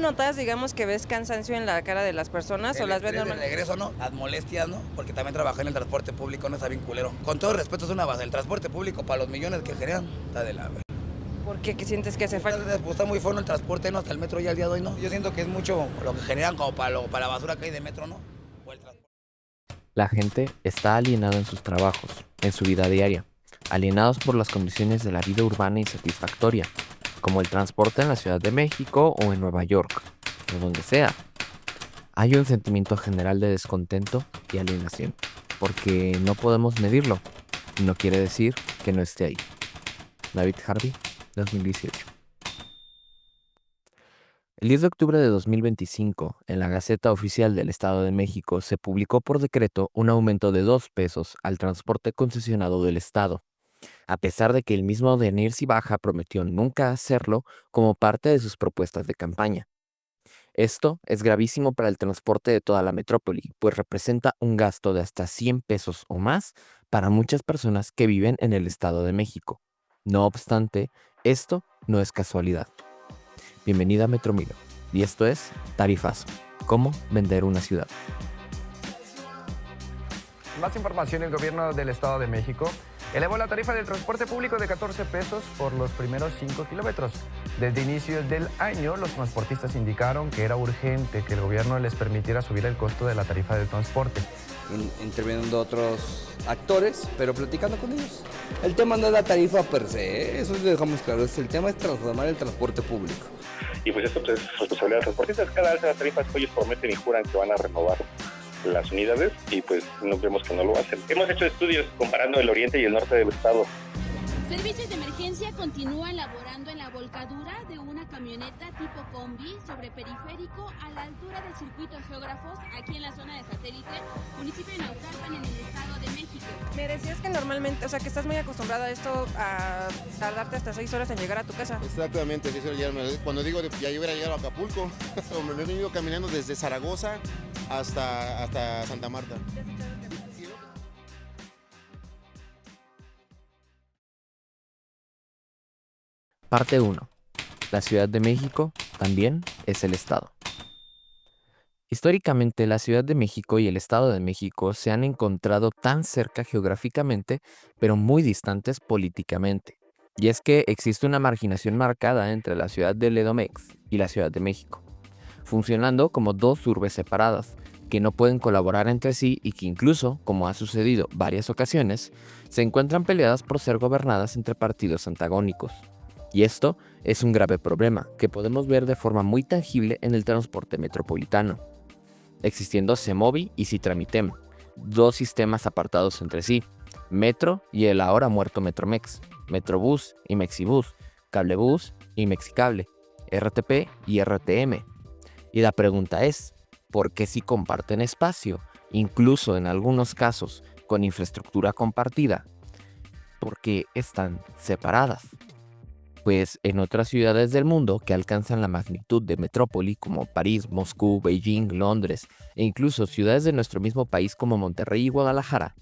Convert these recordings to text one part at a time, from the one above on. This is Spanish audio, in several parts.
notas, digamos, que ves cansancio en la cara de las personas o las ves De normal? regreso, ¿no? Las molestias, ¿no? Porque también trabajé en el transporte público, no está bien culero. Con todo respeto, es una base. El transporte público para los millones que generan, está de la verga. ¿Por qué? ¿Qué sientes que hace falta? Está muy fuerte el transporte, ¿no? Hasta el metro ya al día de hoy, ¿no? Yo siento que es mucho lo que generan como para la basura que hay de metro, ¿no? O el transporte. La gente está alienada en sus trabajos, en su vida diaria, alienados por las condiciones de la vida urbana insatisfactoria, como el transporte en la Ciudad de México o en Nueva York, o donde sea. Hay un sentimiento general de descontento y alienación, porque no podemos medirlo, y no quiere decir que no esté ahí. David Harvey, 2018. El 10 de octubre de 2025, en la Gaceta Oficial del Estado de México, se publicó por decreto un aumento de 2 pesos al transporte concesionado del Estado, a pesar de que el mismo Daniel Baja prometió nunca hacerlo como parte de sus propuestas de campaña. Esto es gravísimo para el transporte de toda la metrópoli, pues representa un gasto de hasta 100 pesos o más para muchas personas que viven en el Estado de México. No obstante, esto no es casualidad. Bienvenida a Metromilo, y esto es Tarifazo, cómo vender una ciudad. Más información: el gobierno del Estado de México elevó la tarifa del transporte público de 14 pesos por los primeros 5 kilómetros. Desde inicios del año, los transportistas indicaron que era urgente que el gobierno les permitiera subir el costo de la tarifa del transporte. Interviniendo otros actores, pero platicando con ellos. El tema no es la tarifa per se, eso lo dejamos claro, el tema es transformar el transporte público. Y pues esto pues, es responsabilidad de los transportistas. Cada vez las tarifas que ellos prometen y juran que van a renovar las unidades y pues no vemos que no lo hacen. Hemos hecho estudios comparando el oriente y el norte del estado. Servicios de emergencia continúan laborando en la volcadura de una camioneta tipo combi sobre periférico a la altura del circuito Geógrafos, aquí en la zona de Satélite, municipio de Naucalpan, en el Estado de México. Me decías que normalmente, o sea, que estás muy acostumbrada a esto, a tardarte hasta 6 horas en llegar a tu casa. Exactamente, cuando digo ya yo hubiera llegado a Acapulco, me lo he venido caminando desde Zaragoza hasta Santa Marta. Parte 1. La Ciudad de México también es el Estado. Históricamente, la Ciudad de México y el Estado de México se han encontrado tan cerca geográficamente, pero muy distantes políticamente. Y es que existe una marginación marcada entre la ciudad de Edomex y la Ciudad de México, funcionando como dos urbes separadas, que no pueden colaborar entre sí y que incluso, como ha sucedido varias ocasiones, se encuentran peleadas por ser gobernadas entre partidos antagónicos. Y esto es un grave problema que podemos ver de forma muy tangible en el transporte metropolitano, existiendo CEMOVI y Citramitem, dos sistemas apartados entre sí, Metro y el ahora muerto Metromex, Metrobús y Mexibús, Cablebús y Mexicable, RTP y RTM. Y la pregunta es, ¿por qué si comparten espacio, incluso en algunos casos con infraestructura compartida? ¿Por qué están separadas? Pues en otras ciudades del mundo que alcanzan la magnitud de metrópoli como París, Moscú, Beijing, Londres e incluso ciudades de nuestro mismo país como Monterrey y Guadalajara,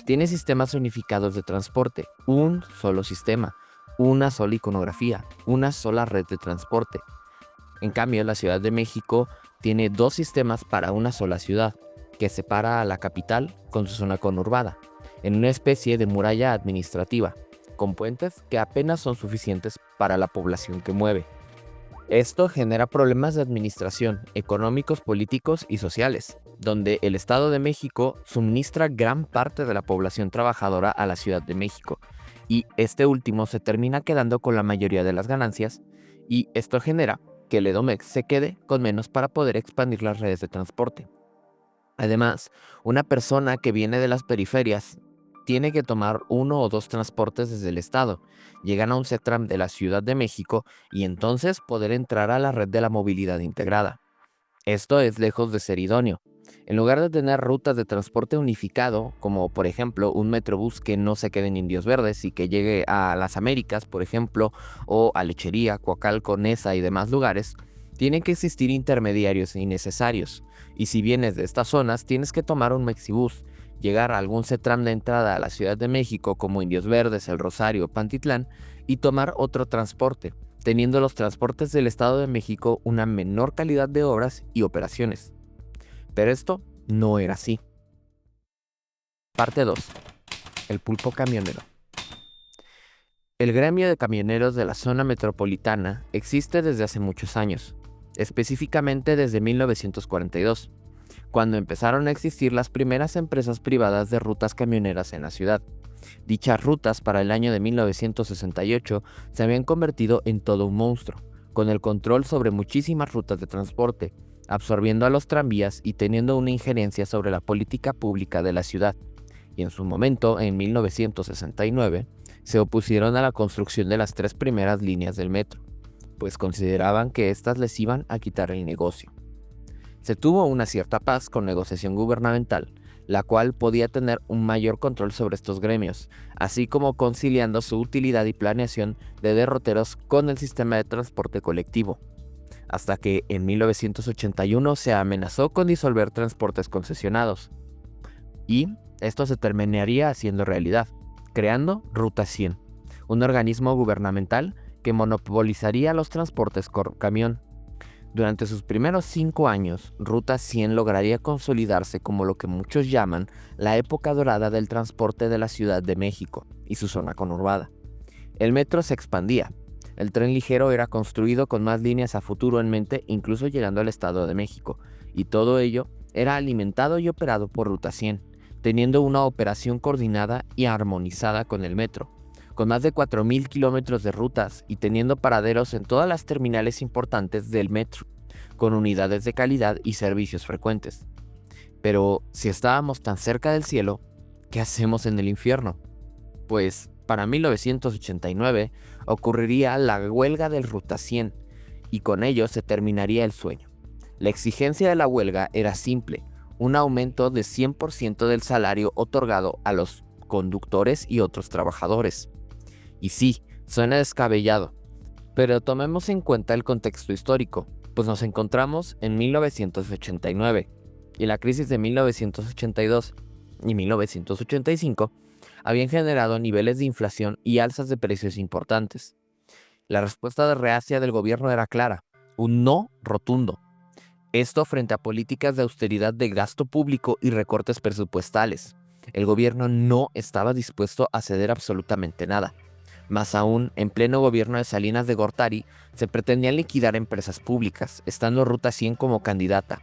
tiene sistemas unificados de transporte, un solo sistema, una sola iconografía, una sola red de transporte. En cambio, la Ciudad de México tiene dos sistemas para una sola ciudad, que separa a la capital con su zona conurbada, en una especie de muralla administrativa, con puentes que apenas son suficientes para la población que mueve. Esto genera problemas de administración, económicos, políticos y sociales, donde el Estado de México suministra gran parte de la población trabajadora a la Ciudad de México, y este último se termina quedando con la mayoría de las ganancias, y esto genera que el Edomex se quede con menos para poder expandir las redes de transporte. Además, una persona que viene de las periferias tiene que tomar uno o dos transportes desde el estado, llegan a un CETRAM de la Ciudad de México y entonces poder entrar a la red de la movilidad integrada. Esto es lejos de ser idóneo. En lugar de tener rutas de transporte unificado, como por ejemplo un Metrobús que no se quede en Indios Verdes y que llegue a las Américas, por ejemplo, o a Lechería, Coacalco, Nesa y demás lugares, tienen que existir intermediarios innecesarios. Y si vienes de estas zonas, tienes que tomar un Mexibús, llegar a algún CETRAM de entrada a la Ciudad de México como Indios Verdes, El Rosario o Pantitlán y tomar otro transporte, teniendo los transportes del Estado de México una menor calidad de obras y operaciones. Pero esto no era así. Parte 2. El pulpo camionero. El gremio de camioneros de la zona metropolitana existe desde hace muchos años, específicamente desde 1942, cuando empezaron a existir las primeras empresas privadas de rutas camioneras en la ciudad. Dichas rutas para el año de 1968 se habían convertido en todo un monstruo, con el control sobre muchísimas rutas de transporte, absorbiendo a los tranvías y teniendo una injerencia sobre la política pública de la ciudad. Y en su momento, en 1969, se opusieron a la construcción de las 3 primeras líneas del metro, pues consideraban que éstas les iban a quitar el negocio. Se tuvo una cierta paz con negociación gubernamental, la cual podía tener un mayor control sobre estos gremios, así como conciliando su utilidad y planeación de derroteros con el sistema de transporte colectivo, hasta que en 1981 se amenazó con disolver transportes concesionados, y esto se terminaría haciendo realidad, creando Ruta 100, un organismo gubernamental que monopolizaría los transportes por camión. Durante sus primeros 5 años, Ruta 100 lograría consolidarse como lo que muchos llaman la época dorada del transporte de la Ciudad de México y su zona conurbada. El metro se expandía, el tren ligero era construido con más líneas a futuro en mente, incluso llegando al Estado de México, y todo ello era alimentado y operado por Ruta 100, teniendo una operación coordinada y armonizada con el metro, con más de 4.000 kilómetros de rutas y teniendo paraderos en todas las terminales importantes del metro, con unidades de calidad y servicios frecuentes. Pero si estábamos tan cerca del cielo, ¿qué hacemos en el infierno? Pues para 1989 ocurriría la huelga del Ruta 100 y con ello se terminaría el sueño. La exigencia de la huelga era simple: un aumento de 100% del salario otorgado a los conductores y otros trabajadores. Y sí, suena descabellado, pero tomemos en cuenta el contexto histórico, pues nos encontramos en 1989 y la crisis de 1982 y 1985 habían generado niveles de inflación y alzas de precios importantes. La respuesta de reacia del gobierno era clara: un no rotundo. Esto frente a políticas de austeridad de gasto público y recortes presupuestales. El gobierno no estaba dispuesto a ceder absolutamente nada. Más aún, en pleno gobierno de Salinas de Gortari, se pretendían liquidar empresas públicas, estando Ruta 100 como candidata.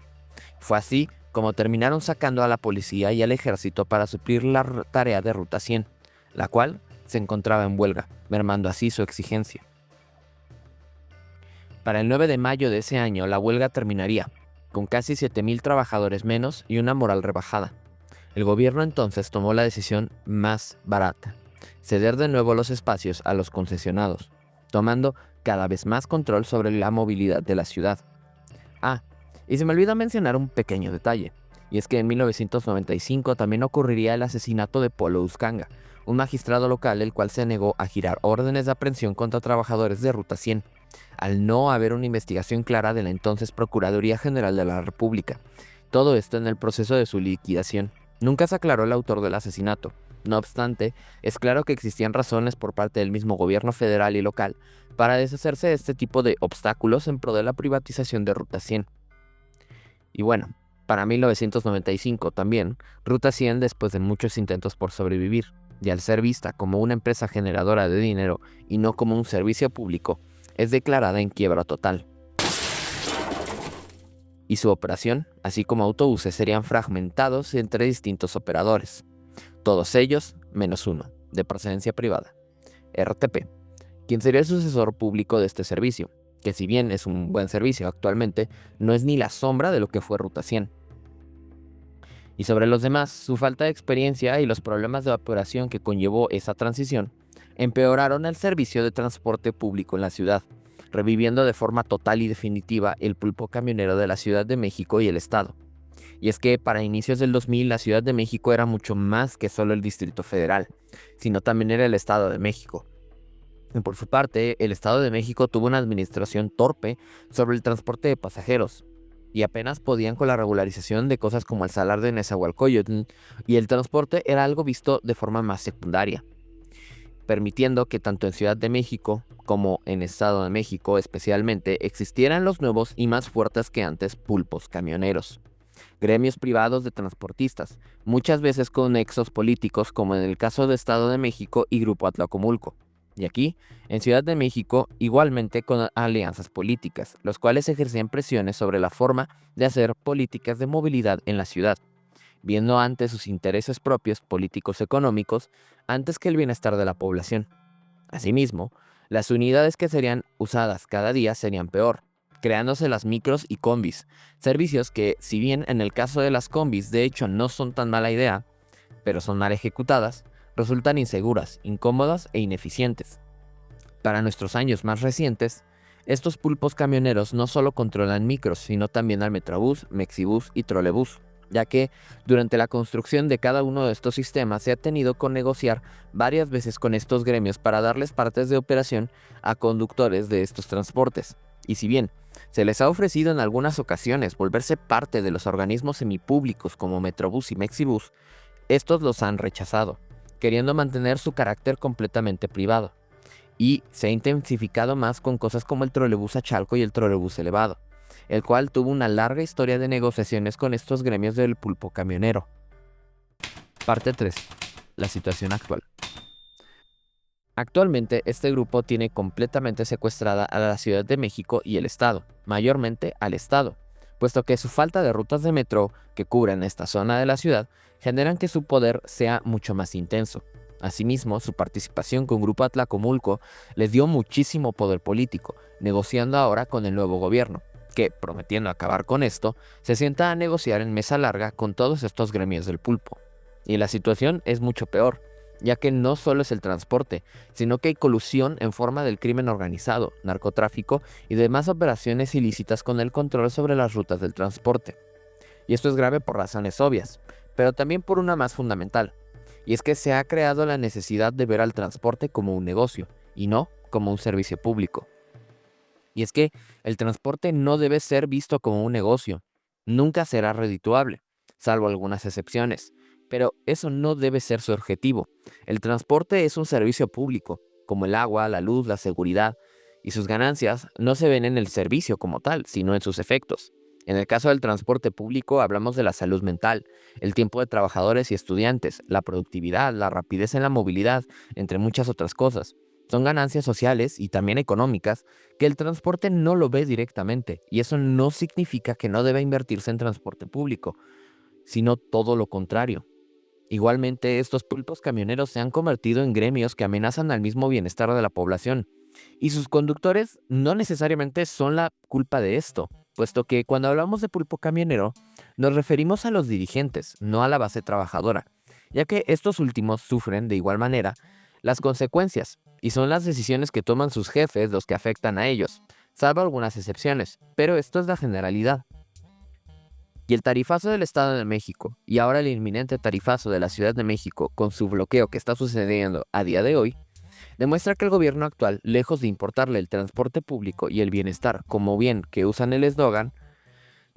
Fue así como terminaron sacando a la policía y al ejército para suplir la tarea de Ruta 100, la cual se encontraba en huelga, mermando así su exigencia. Para el 9 de mayo de ese año, la huelga terminaría, con casi 7.000 trabajadores menos y una moral rebajada. El gobierno entonces tomó la decisión más barata: ceder de nuevo los espacios a los concesionados, tomando cada vez más control sobre la movilidad de la ciudad. Y se me olvidó mencionar un pequeño detalle, y es que en 1995 también ocurriría el asesinato de Polo Uscanga, un magistrado local el cual se negó a girar órdenes de aprehensión contra trabajadores de Ruta 100, al no haber una investigación clara de la entonces Procuraduría General de la República. Todo esto en el proceso de su liquidación. Nunca se aclaró el autor del asesinato. No obstante, es claro que existían razones por parte del mismo gobierno federal y local para deshacerse de este tipo de obstáculos en pro de la privatización de Ruta 100. Y bueno, para 1995 también, Ruta 100, después de muchos intentos por sobrevivir, y al ser vista como una empresa generadora de dinero y no como un servicio público, es declarada en quiebra total. Y su operación, así como autobuses, serían fragmentados entre distintos operadores. Todos ellos, menos uno, de procedencia privada, RTP, quien sería el sucesor público de este servicio, que si bien es un buen servicio actualmente, no es ni la sombra de lo que fue Ruta 100. Y sobre los demás, su falta de experiencia y los problemas de operación que conllevó esa transición, empeoraron el servicio de transporte público en la ciudad, reviviendo de forma total y definitiva el pulpo camionero de la Ciudad de México y el Estado. Y es que para inicios del 2000 la Ciudad de México era mucho más que solo el Distrito Federal, sino también era el Estado de México. Y por su parte, el Estado de México tuvo una administración torpe sobre el transporte de pasajeros, y apenas podían con la regularización de cosas como el salar de Nezahualcóyotl, y el transporte era algo visto de forma más secundaria. permitiendo que tanto en Ciudad de México como en Estado de México especialmente existieran los nuevos y más fuertes que antes pulpos camioneros. Gremios privados de transportistas, muchas veces con nexos políticos como en el caso de Estado de México y Grupo Atlacomulco. Y aquí, en Ciudad de México, igualmente con alianzas políticas, los cuales ejercían presiones sobre la forma de hacer políticas de movilidad en la ciudad, viendo antes sus intereses propios políticos económicos antes que el bienestar de la población. Asimismo, las unidades que serían usadas cada día serían peor, creándose las micros y combis, servicios que, si bien en el caso de las combis de hecho no son tan mala idea, pero son mal ejecutadas, resultan inseguras, incómodas e ineficientes. Para nuestros años más recientes, estos pulpos camioneros no solo controlan micros, sino también al Metrobús, Mexibús y Trolebús, ya que durante la construcción de cada uno de estos sistemas se ha tenido que negociar varias veces con estos gremios para darles partes de operación a conductores de estos transportes. Y si bien se les ha ofrecido en algunas ocasiones volverse parte de los organismos semipúblicos como Metrobús y Mexibús, estos los han rechazado, queriendo mantener su carácter completamente privado. Y se ha intensificado más con cosas como el Trolebús a Chalco y el Trolebús elevado, el cual tuvo una larga historia de negociaciones con estos gremios del pulpo camionero. Parte 3. La situación actual. Actualmente, este grupo tiene completamente secuestrada a la Ciudad de México y el Estado, mayormente al Estado, puesto que su falta de rutas de metro que cubren esta zona de la ciudad generan que su poder sea mucho más intenso. Asimismo, su participación con Grupo Atlacomulco les dio muchísimo poder político, negociando ahora con el nuevo gobierno, que, prometiendo acabar con esto, se sienta a negociar en mesa larga con todos estos gremios del pulpo. Y la situación es mucho peor, ya que no solo es el transporte, sino que hay colusión en forma del crimen organizado, narcotráfico y demás operaciones ilícitas con el control sobre las rutas del transporte. Y esto es grave por razones obvias, pero también por una más fundamental, y es que se ha creado la necesidad de ver al transporte como un negocio, y no como un servicio público. Y es que el transporte no debe ser visto como un negocio, nunca será redituable, salvo algunas excepciones, pero eso no debe ser su objetivo. El transporte es un servicio público, como el agua, la luz, la seguridad, y sus ganancias no se ven en el servicio como tal, sino en sus efectos. En el caso del transporte público hablamos de la salud mental, el tiempo de trabajadores y estudiantes, la productividad, la rapidez en la movilidad, entre muchas otras cosas. Son ganancias sociales y también económicas que el transporte no lo ve directamente, y eso no significa que no deba invertirse en transporte público, sino todo lo contrario. Igualmente, estos pulpos camioneros se han convertido en gremios que amenazan al mismo bienestar de la población, y sus conductores no necesariamente son la culpa de esto, puesto que cuando hablamos de pulpo camionero, nos referimos a los dirigentes, no a la base trabajadora, ya que estos últimos sufren de igual manera las consecuencias, y son las decisiones que toman sus jefes los que afectan a ellos, salvo algunas excepciones, pero esto es la generalidad. Y el tarifazo del Estado de México, y ahora el inminente tarifazo de la Ciudad de México con su bloqueo que está sucediendo a día de hoy, demuestra que el gobierno actual, lejos de importarle el transporte público y el bienestar como bien que usan el eslogan,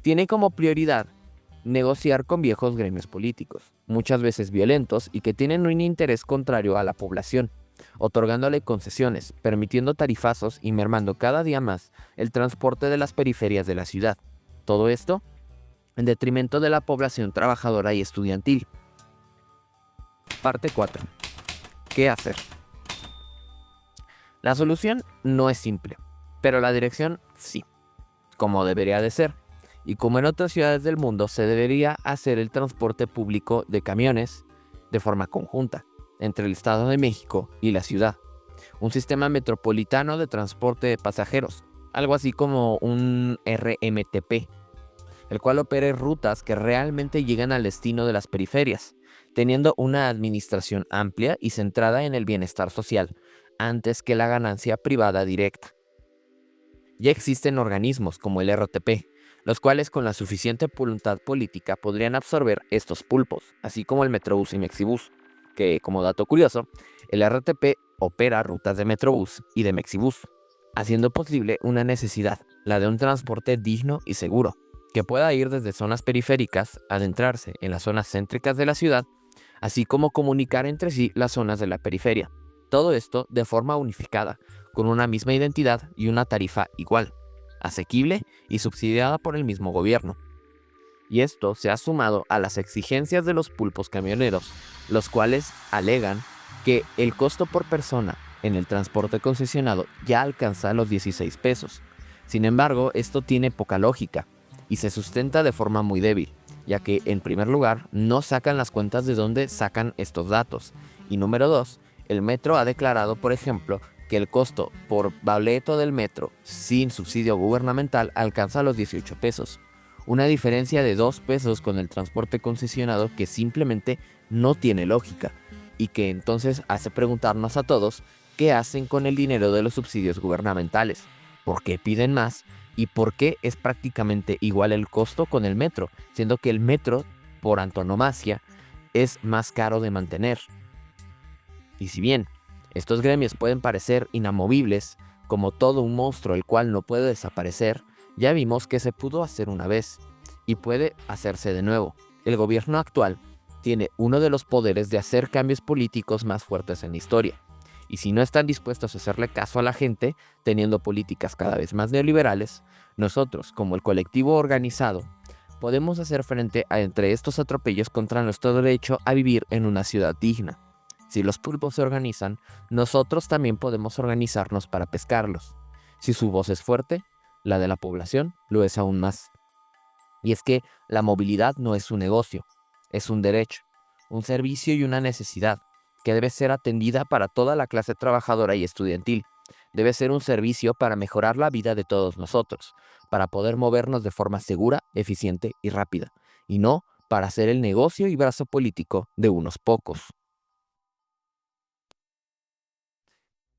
tiene como prioridad negociar con viejos gremios políticos, muchas veces violentos y que tienen un interés contrario a la población, otorgándole concesiones, permitiendo tarifazos y mermando cada día más el transporte de las periferias de la ciudad. Todo esto en detrimento de la población trabajadora y estudiantil. Parte 4. ¿Qué hacer? La solución no es simple, pero la dirección sí, como debería de ser. Y como en otras ciudades del mundo, se debería hacer el transporte público de camiones de forma conjunta entre el Estado de México y la ciudad. Un sistema metropolitano de transporte de pasajeros, algo así como un RMTP, el cual opere rutas que realmente lleguen al destino de las periferias, teniendo una administración amplia y centrada en el bienestar social, antes que la ganancia privada directa. Ya existen organismos como el RTP, los cuales con la suficiente voluntad política podrían absorber estos pulpos, así como el Metrobús y Mexibús, que, como dato curioso, el RTP opera rutas de Metrobús y de Mexibús, haciendo posible una necesidad, la de un transporte digno y seguro, que pueda ir desde zonas periféricas, adentrarse en las zonas céntricas de la ciudad, así como comunicar entre sí las zonas de la periferia, todo esto de forma unificada, con una misma identidad y una tarifa igual, asequible y subsidiada por el mismo gobierno. Y esto se ha sumado a las exigencias de los pulpos camioneros, los cuales alegan que el costo por persona en el transporte concesionado ya alcanza los 16 pesos. Sin embargo, esto tiene poca lógica y se sustenta de forma muy débil, ya que en primer lugar no sacan las cuentas de dónde sacan estos datos. Y número 2, el metro ha declarado, por ejemplo, que el costo por boleto del metro sin subsidio gubernamental alcanza los 18 pesos. Una diferencia de 2 pesos con el transporte concesionado que simplemente no tiene lógica y que entonces hace preguntarnos a todos qué hacen con el dinero de los subsidios gubernamentales, por qué piden más y por qué es prácticamente igual el costo con el metro, siendo que el metro, por antonomasia, es más caro de mantener. Y si bien estos gremios pueden parecer inamovibles, como todo un monstruo el cual no puede desaparecer, ya vimos que se pudo hacer una vez y puede hacerse de nuevo. El gobierno actual tiene uno de los poderes de hacer cambios políticos más fuertes en la historia. Y si no están dispuestos a hacerle caso a la gente, teniendo políticas cada vez más neoliberales, nosotros, como el colectivo organizado, podemos hacer frente a entre estos atropellos contra nuestro derecho a vivir en una ciudad digna. Si los pulpos se organizan, nosotros también podemos organizarnos para pescarlos. Si su voz es fuerte, la de la población lo es aún más. Y es que la movilidad no es un negocio, es un derecho, un servicio y una necesidad que debe ser atendida para toda la clase trabajadora y estudiantil. Debe ser un servicio para mejorar la vida de todos nosotros, para poder movernos de forma segura, eficiente y rápida, y no para hacer el negocio y brazo político de unos pocos.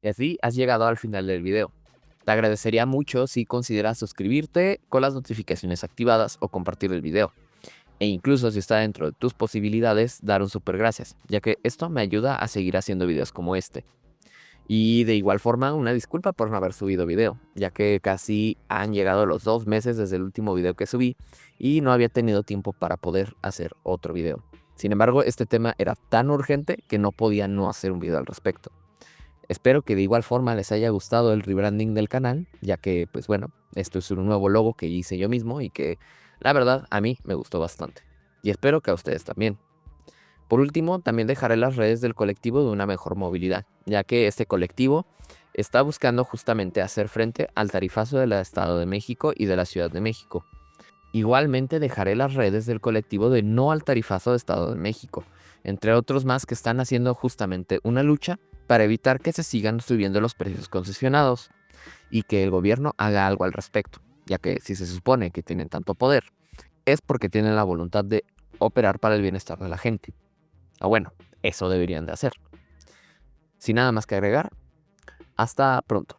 Y así has llegado al final del video. Te agradecería mucho si consideras suscribirte con las notificaciones activadas o compartir el video. E incluso si está dentro de tus posibilidades, dar un super gracias, ya que esto me ayuda a seguir haciendo videos como este. Y de igual forma, una disculpa por no haber subido video, ya que casi han llegado los 2 meses desde el último video que subí y no había tenido tiempo para poder hacer otro video. Sin embargo, este tema era tan urgente que no podía no hacer un video al respecto. Espero que de igual forma les haya gustado el rebranding del canal, ya que, pues bueno, esto es un nuevo logo que hice yo mismo y que, la verdad, a mí me gustó bastante. Y espero que a ustedes también. Por último, también dejaré las redes del colectivo de una mejor movilidad, ya que este colectivo está buscando justamente hacer frente al tarifazo del Estado de México y de la Ciudad de México. Igualmente dejaré las redes del colectivo de No al Tarifazo de Estado de México, entre otros más que están haciendo justamente una lucha para evitar que se sigan subiendo los precios concesionados y que el gobierno haga algo al respecto, ya que si se supone que tienen tanto poder, es porque tienen la voluntad de operar para el bienestar de la gente. O bueno, eso deberían de hacer. Sin nada más que agregar, hasta pronto.